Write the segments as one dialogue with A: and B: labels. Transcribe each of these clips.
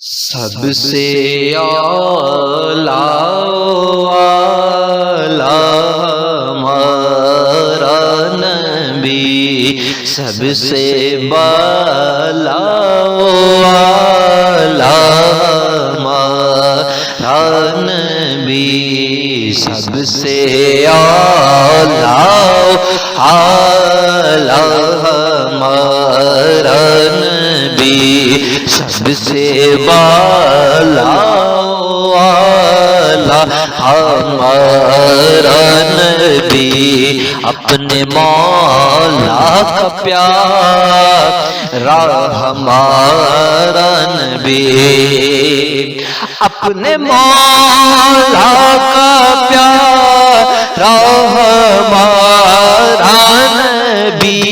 A: سب سے اعلیٰ والا ہمارا نبی، سب سے بالا والا ہمارا نبی، سب سے اعلیٰ والا ہمارا نبی، سب سے بالا والا ہمارا نبی، اپنے مولا کا پیارا ہمارا نبی، اپنے مولا کا پیارا ہمارا نبی،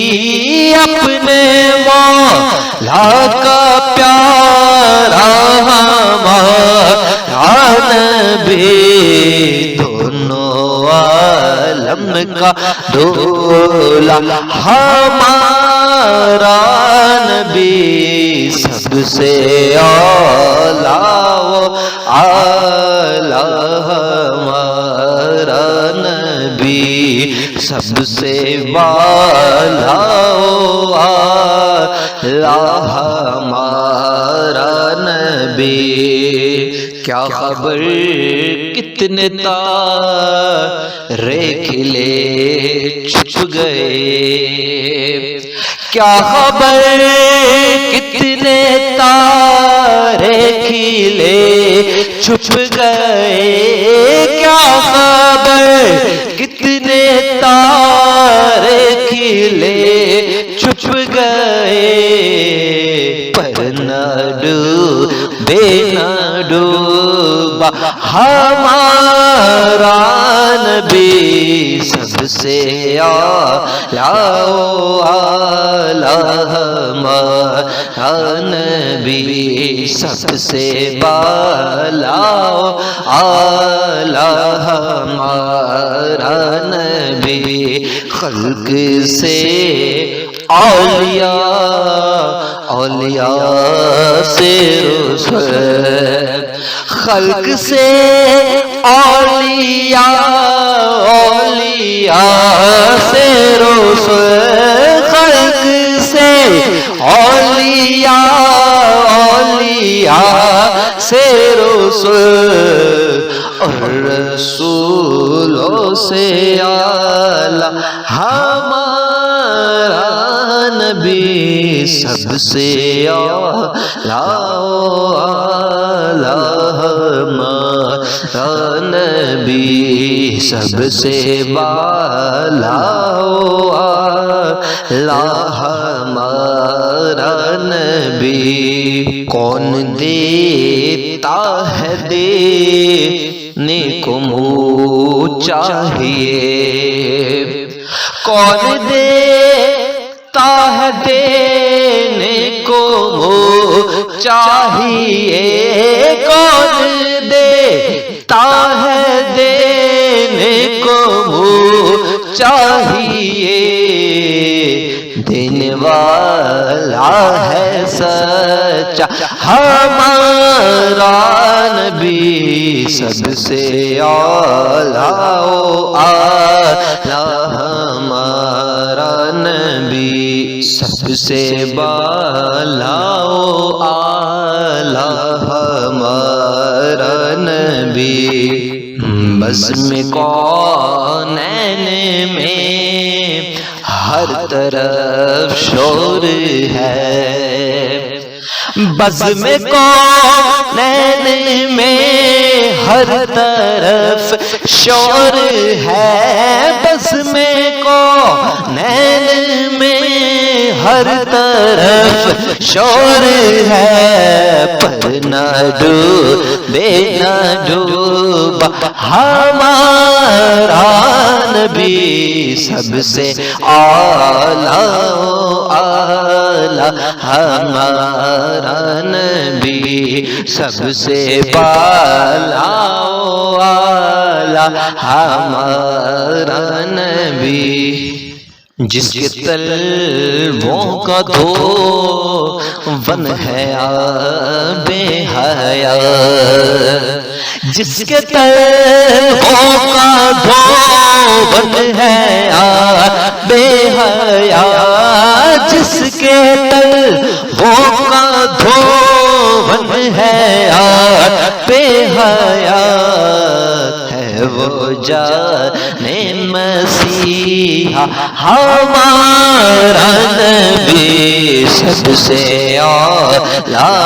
A: اپنے مولا کا پیارا ہمارا نبی، دونوں عالم کا دولا ہمارا نبی، سب سے اعلیٰ ہمارا نبی، سب سے بالا ہمارا نبی، کیا خبر کتنے تارے کھلے چھپ گئے، کیا خبر کتنے تارے کھلے چھپ گئے، کیا خبر کتنے تارے کھلے چھپ گئے، پر نہ ڈوبے نہ ڈوبا ہمارا نبی، سب سے اعلیٰ ہمارا نبی، سب سے بالا ہمارا نبی، خلق سے اولیاء سے رسول، خلق سے اولیاء سے رسول، خلق سے اولیاء سے رسول، اور رسولوں سے اعلیٰ ہمارا نبی، سب سے اعلیٰ ہمارا نبی، سب سے بالا ہمارا نبی، کون دیتا ہے دینے کو منہ چاہیے، کون دیتا ہے دینے کو منہ چاہیے، کون دیتا ہے دینے کو منہ چاہیے، دینے والا ہے سچا ہمارا نبی، سب سے اعلیٰ ہمارا نبی، سب سے بالا ہمارا نبی، بزم کونین میں ہر طرف شور ہے، بزم کونین میں ہر طرف شور ہے، بزم کونین میں ہر طرف شور ہے، پر نہ ڈوبے نہ ڈوبا ہمارا نبی، سب سے اعلیٰ ہمارا نبی، سب سے بالا ہمارا نبی۔ جس کے تلووں کا دھون ہے آب حیا، جس کے تلووں کا دھون ہے آب حیا، جس کے تلووں کا دھون ہے آب حیا، ہے وہ جانے مسیحا ہمارا نبی، سب سے اعلیٰ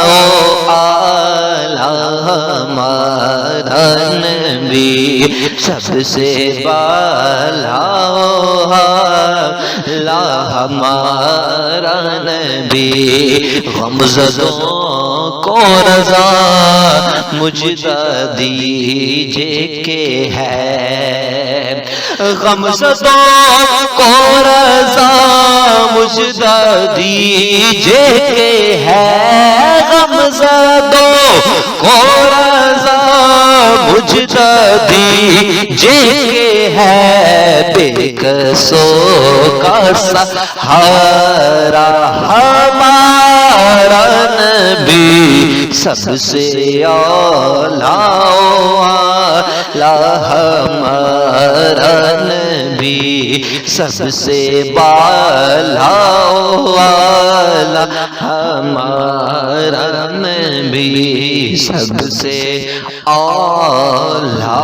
A: ہمارا نبی، سب سے بالا ہمارا نبی، غمزدوں کو رضا مجدہ دیجے کہ ہے، غمزدوں کو رضا مجدہ دیجے کہ ہے، غمزدوں کو رضا مجدہ دیجے کہ ہے، بے کسوں کا سہارا ہمارا نبی، سب سے اعلیٰ ہمارا نبی، سب سے بالا ہمارا نبی، سب سے اعلیٰ